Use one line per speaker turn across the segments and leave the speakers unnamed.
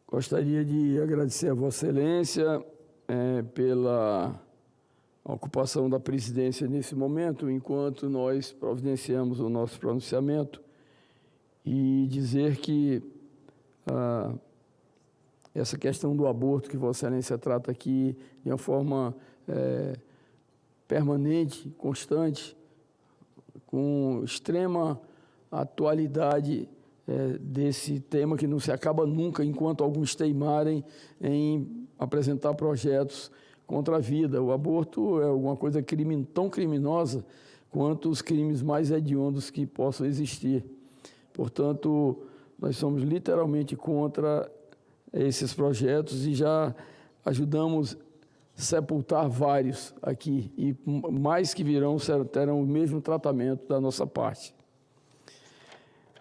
Gostaria de agradecer a Vossa Excelência pela ocupação da presidência nesse momento, enquanto nós providenciamos o nosso pronunciamento, e dizer que essa questão do aborto que Vossa Excelência trata aqui de uma forma permanente, constante, com extrema atualidade desse tema que não se acaba nunca, enquanto alguns teimarem em apresentar projetos contra a vida. O aborto é alguma coisa tão criminosa quanto os crimes mais hediondos que possam existir. Portanto, nós somos literalmente contra esses projetos e já ajudamos sepultar vários aqui, e mais que virão terão o mesmo tratamento da nossa parte.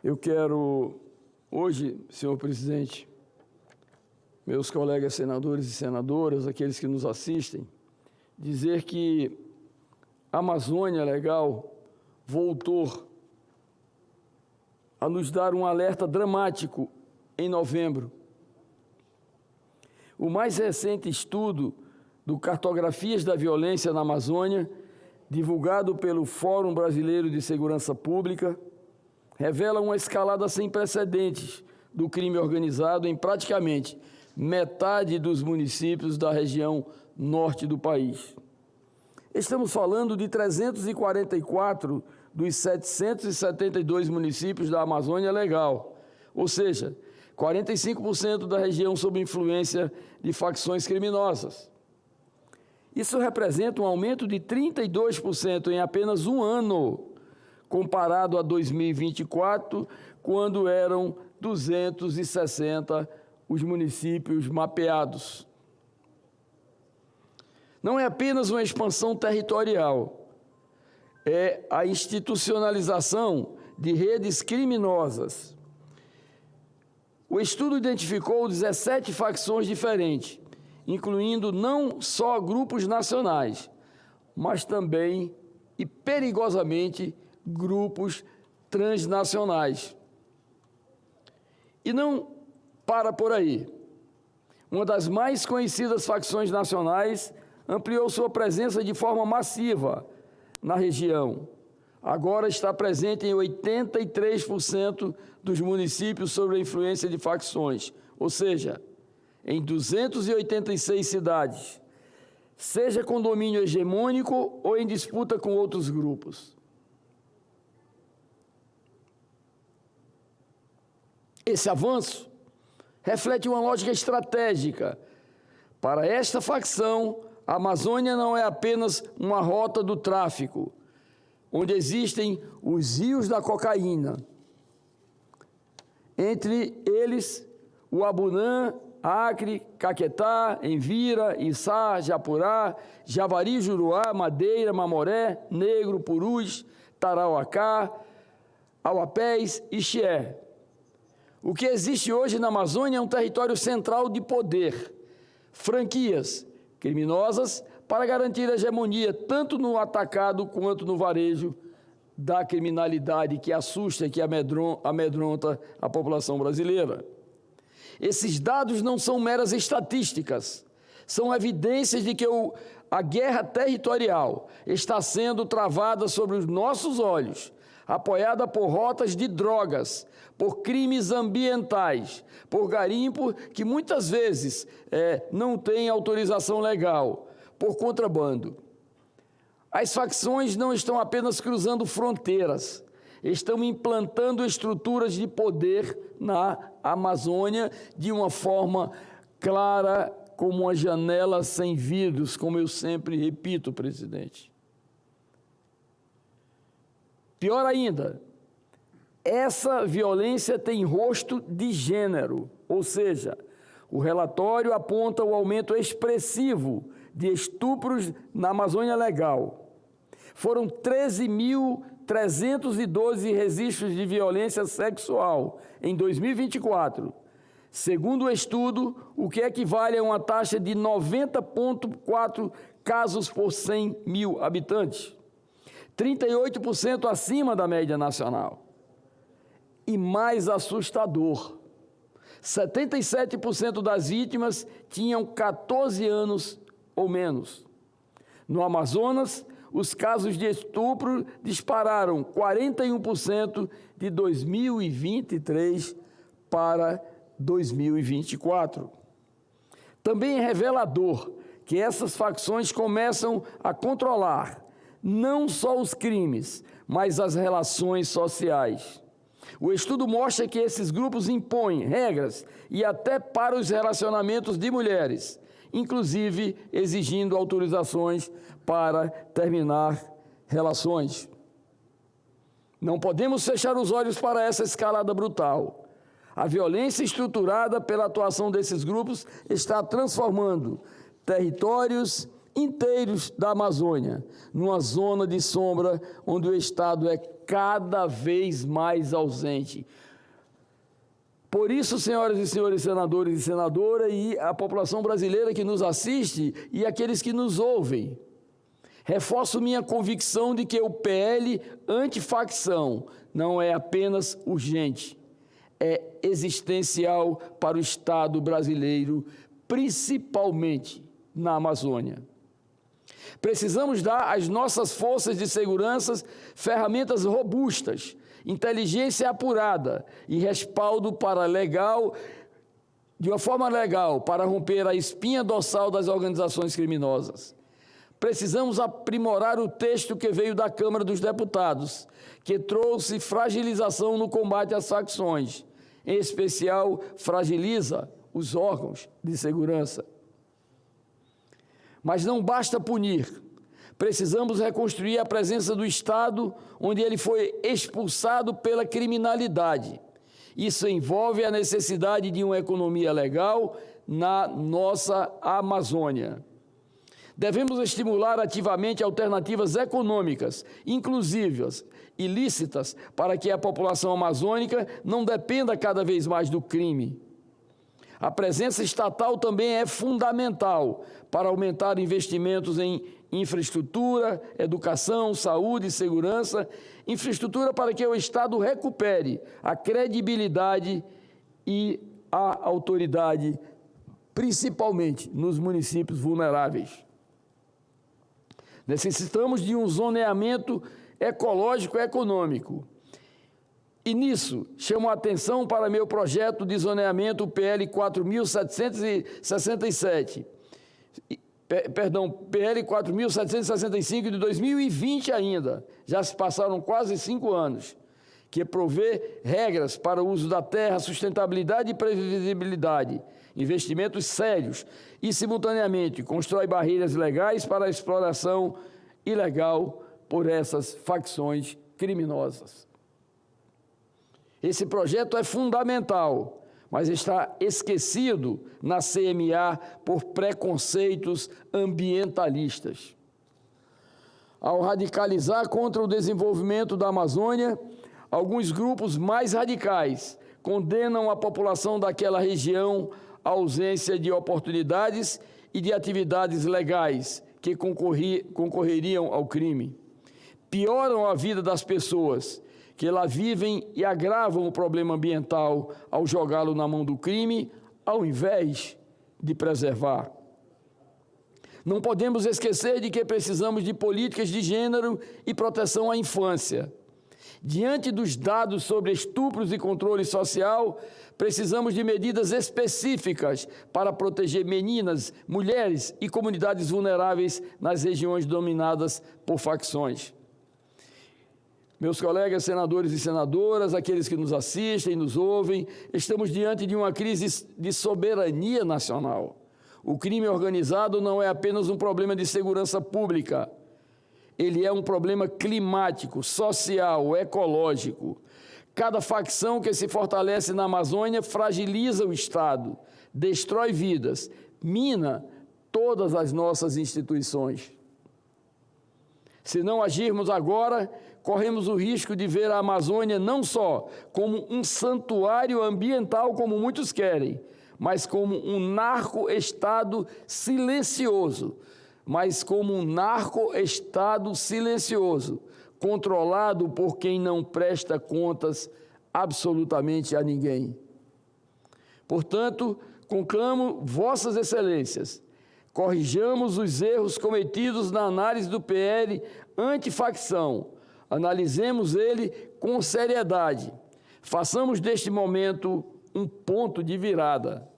Eu quero, hoje, senhor presidente, meus colegas senadores e senadoras, aqueles que nos assistem, dizer que a Amazônia Legal voltou a nos dar um alerta dramático em novembro. O mais recente estudo do Cartografias da Violência na Amazônia, divulgado pelo Fórum Brasileiro de Segurança Pública, revela uma escalada sem precedentes do crime organizado em praticamente metade dos municípios da região norte do país. Estamos falando de 344 dos 772 municípios da Amazônia Legal, ou seja, 45% da região sob influência de facções criminosas. Isso representa um aumento de 32% em apenas um ano, comparado a 2024, quando eram 260 os municípios mapeados. Não é apenas uma expansão territorial, é a institucionalização de redes criminosas. O estudo identificou 17 facções diferentes, incluindo não só grupos nacionais, mas também, e perigosamente, grupos transnacionais. E não para por aí. Uma das mais conhecidas facções nacionais ampliou sua presença de forma massiva na região. Agora está presente em 83% dos municípios sob a influência de facções, ou seja, em 286 cidades, seja com domínio hegemônico ou em disputa com outros grupos. Esse avanço reflete uma lógica estratégica. Para esta facção, a Amazônia não é apenas uma rota do tráfico, onde existem os rios da cocaína. Entre eles, o Abunã, Acre, Caquetá, Envira, Içá, Japurá, Javari, Juruá, Madeira, Mamoré, Negro, Purus, Tarauacá, Auapés e Chié. O que existe hoje na Amazônia é um território central de poder, franquias criminosas para garantir a hegemonia tanto no atacado quanto no varejo da criminalidade que assusta e que amedronta a população brasileira. Esses dados não são meras estatísticas, são evidências de que a guerra territorial está sendo travada sobre os nossos olhos, apoiada por rotas de drogas, por crimes ambientais, por garimpo que muitas vezes não tem autorização legal, por contrabando. As facções não estão apenas cruzando fronteiras, estão implantando estruturas de poder na Amazônia de uma forma clara, como uma janela sem vidros, como eu sempre repito, presidente. Pior ainda, essa violência tem rosto de gênero, ou seja, o relatório aponta o aumento expressivo de estupros na Amazônia Legal. Foram 13.312 registros de violência sexual em 2024, segundo o estudo, o que equivale a uma taxa de 90,4 casos por 100 mil habitantes, 38% acima da média nacional. E mais assustador, 77% das vítimas tinham 14 anos ou menos. No Amazonas, os casos de estupro dispararam 41% de 2023 para 2024. Também é revelador que essas facções começam a controlar não só os crimes, mas as relações sociais. O estudo mostra que esses grupos impõem regras e até para os relacionamentos de mulheres, inclusive exigindo autorizações para terminar relações. Não podemos fechar os olhos para essa escalada brutal. A violência estruturada pela atuação desses grupos está transformando territórios inteiros da Amazônia numa zona de sombra onde o Estado é cada vez mais ausente. Por isso, senhoras e senhores senadores e senadoras, e a população brasileira que nos assiste e aqueles que nos ouvem, reforço minha convicção de que o PL antifacção não é apenas urgente, é existencial para o Estado brasileiro, principalmente na Amazônia. Precisamos dar às nossas forças de segurança ferramentas robustas, inteligência apurada e respaldo de uma forma legal, para romper a espinha dorsal das organizações criminosas. Precisamos aprimorar o texto que veio da Câmara dos Deputados, que trouxe fragilização no combate às facções, em especial fragiliza os órgãos de segurança. Mas não basta punir, precisamos reconstruir a presença do Estado onde ele foi expulsado pela criminalidade. Isso envolve a necessidade de uma economia legal na nossa Amazônia. Devemos estimular ativamente alternativas econômicas, inclusivas e lícitas, para que a população amazônica não dependa cada vez mais do crime. A presença estatal também é fundamental para aumentar investimentos em infraestrutura, educação, saúde e segurança, infraestrutura para que o Estado recupere a credibilidade e a autoridade, principalmente nos municípios vulneráveis. Necessitamos de um zoneamento ecológico e econômico. E nisso, chamo a atenção para meu projeto de zoneamento PL 4.765, PL 4.765 de 2020 ainda, já se passaram quase 5 anos, que provê regras para o uso da terra, sustentabilidade e previsibilidade, investimentos sérios e, simultaneamente, constrói barreiras legais para a exploração ilegal por essas facções criminosas. Esse projeto é fundamental, mas está esquecido na CMA por preconceitos ambientalistas. Ao radicalizar contra o desenvolvimento da Amazônia, alguns grupos mais radicais condenam a população daquela região à ausência de oportunidades e de atividades legais que concorreriam ao crime. Pioram a vida das pessoas que lá vivem e agravam o problema ambiental ao jogá-lo na mão do crime, ao invés de preservar. Não podemos esquecer de que precisamos de políticas de gênero e proteção à infância. Diante dos dados sobre estupros e controle social, precisamos de medidas específicas para proteger meninas, mulheres e comunidades vulneráveis nas regiões dominadas por facções. Meus colegas senadores e senadoras, aqueles que nos assistem e nos ouvem, estamos diante de uma crise de soberania nacional. O crime organizado não é apenas um problema de segurança pública, ele é um problema climático, social, ecológico. Cada facção que se fortalece na Amazônia fragiliza o Estado, destrói vidas, mina todas as nossas instituições. Se não agirmos agora, corremos o risco de ver a Amazônia não só como um santuário ambiental, como muitos querem, mas como um narco-estado silencioso, controlado por quem não presta contas absolutamente a ninguém. Portanto, conclamo vossas excelências, corrijamos os erros cometidos na análise do PL antifacção, analisemos ele com seriedade, façamos deste momento um ponto de virada.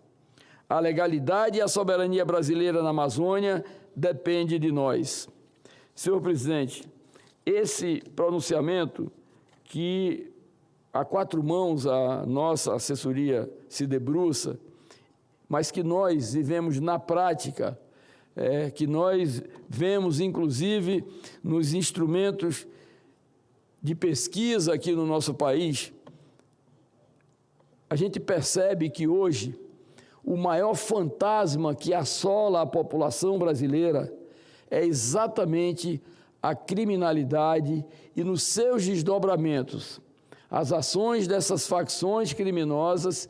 A legalidade e a soberania brasileira na Amazônia depende de nós. Senhor presidente, esse pronunciamento que a quatro mãos a nossa assessoria se debruça, mas que nós vivemos na prática, que nós vemos inclusive nos instrumentos de pesquisa aqui no nosso país, a gente percebe que hoje o maior fantasma que assola a população brasileira é exatamente a criminalidade e, nos seus desdobramentos, as ações dessas facções criminosas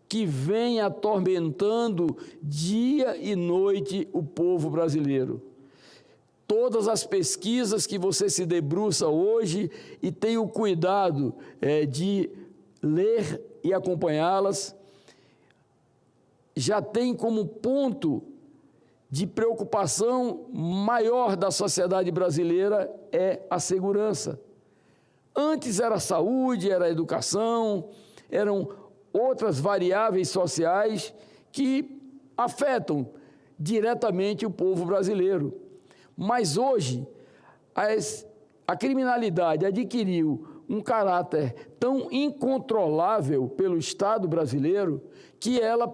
que vêm atormentando dia e noite o povo brasileiro. Todas as pesquisas que você se debruça hoje e tem o cuidado de ler e acompanhá-las, já tem como ponto de preocupação maior da sociedade brasileira a segurança. Antes era a saúde, era a educação, eram outras variáveis sociais que afetam diretamente o povo brasileiro. Mas hoje, a criminalidade adquiriu um caráter tão incontrolável pelo Estado brasileiro que ela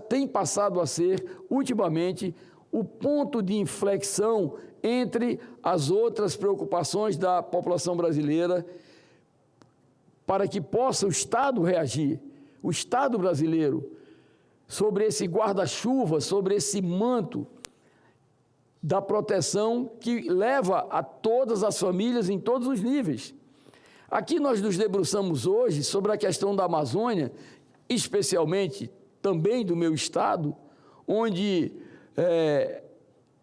tem passado a ser, ultimamente, o ponto de inflexão entre as outras preocupações da população brasileira para que possa o Estado reagir, o Estado brasileiro, sobre esse guarda-chuva, sobre esse manto da proteção que leva a todas as famílias em todos os níveis. Aqui nós nos debruçamos hoje sobre a questão da Amazônia, especialmente também do meu estado, onde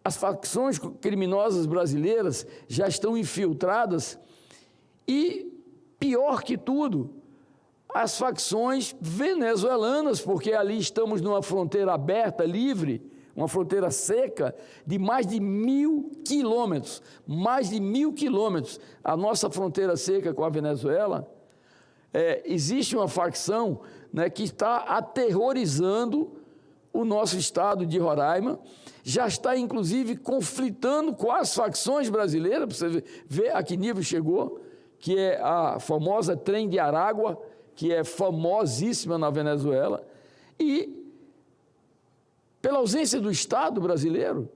as facções criminosas brasileiras já estão infiltradas e, pior que tudo, as facções venezuelanas, porque ali estamos numa fronteira aberta, livre, uma fronteira seca de mais de 1.000 quilômetros, a nossa fronteira seca com a Venezuela. Existe uma facção, né, que está aterrorizando o nosso estado de Roraima, já está inclusive conflitando com as facções brasileiras, para você ver a que nível chegou, que é a famosa Trem de Aragua, que é famosíssima na Venezuela, e pela ausência do Estado brasileiro,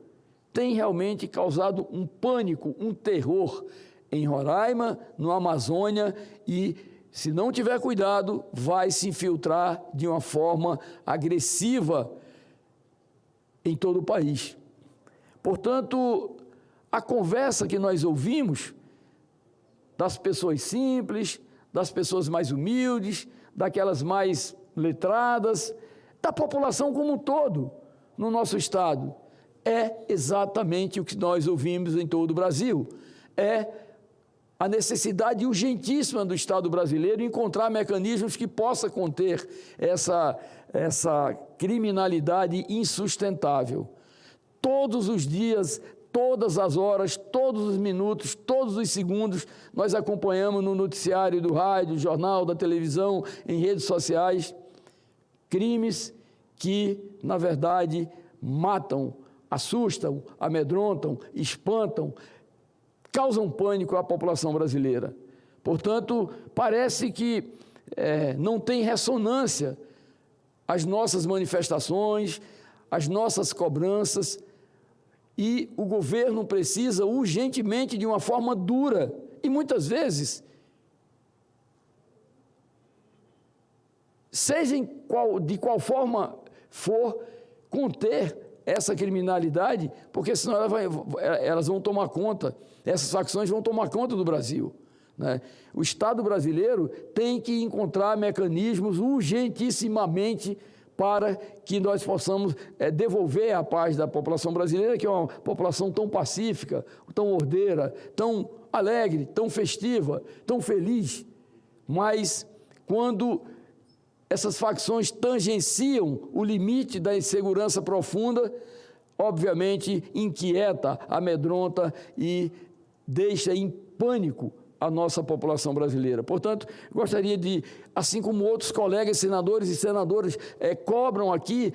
tem realmente causado um pânico, um terror em Roraima, no Amazônia, e, se não tiver cuidado, vai se infiltrar de uma forma agressiva em todo o país. Portanto, a conversa que nós ouvimos das pessoas simples, das pessoas mais humildes, daquelas mais letradas, da população como um todo, no nosso estado, é exatamente o que nós ouvimos em todo o Brasil. É a necessidade urgentíssima do Estado brasileiro encontrar mecanismos que possam conter essa criminalidade insustentável. Todos os dias, todas as horas, todos os minutos, todos os segundos, nós acompanhamos no noticiário do rádio, do jornal, da televisão, em redes sociais, crimes que, na verdade, matam, assustam, amedrontam, espantam, causam pânico à população brasileira. Portanto, parece que não tem ressonância as nossas manifestações, as nossas cobranças, e o governo precisa urgentemente, de uma forma dura, e muitas vezes, seja de qual forma for, conter essa criminalidade, porque senão elas vão tomar conta, essas facções vão tomar conta do Brasil, né? O Estado brasileiro tem que encontrar mecanismos urgentissimamente para que nós possamos devolver a paz da população brasileira, que é uma população tão pacífica, tão ordeira, tão alegre, tão festiva, tão feliz. Mas, quando essas facções tangenciam o limite da insegurança profunda, obviamente inquieta, amedronta e deixa em pânico a nossa população brasileira. Portanto, gostaria de, assim como outros colegas senadores e senadoras cobram aqui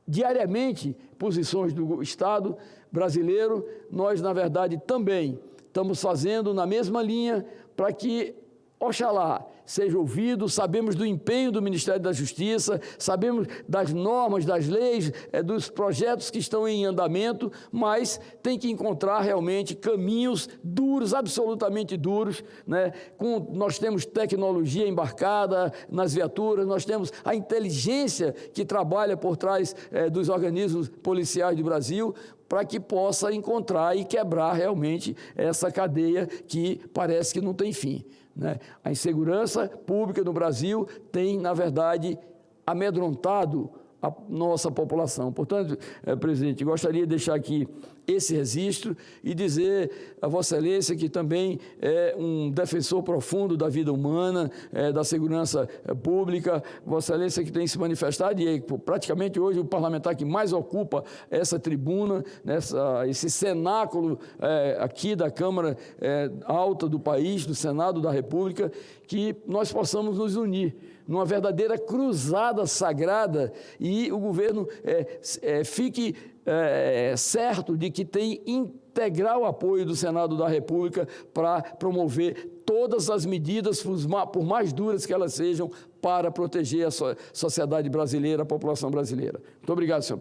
diariamente posições do Estado brasileiro, nós, na verdade, também estamos fazendo na mesma linha para que, oxalá, seja ouvido. Sabemos do empenho do Ministério da Justiça, sabemos das normas, das leis, dos projetos que estão em andamento, mas tem que encontrar realmente caminhos duros, absolutamente duros, né? Nós temos tecnologia embarcada nas viaturas, nós temos a inteligência que trabalha por trás dos organismos policiais do Brasil, para que possa encontrar e quebrar realmente essa cadeia que parece que não tem fim, né? A insegurança pública no Brasil tem, na verdade, amedrontado a nossa população. Portanto, presidente, gostaria de deixar aqui esse registro e dizer a Vossa Excelência que também é um defensor profundo da vida humana, da segurança pública. Vossa Excelência que tem se manifestado e é praticamente hoje o parlamentar que mais ocupa essa tribuna, esse cenáculo aqui da Câmara Alta do país, do Senado da República, que nós possamos nos unir numa verdadeira cruzada sagrada e o governo fique certo de que tem integral apoio do Senado da República para promover todas as medidas, por mais duras que elas sejam, para proteger a sociedade brasileira, a população brasileira. Muito obrigado, senhor.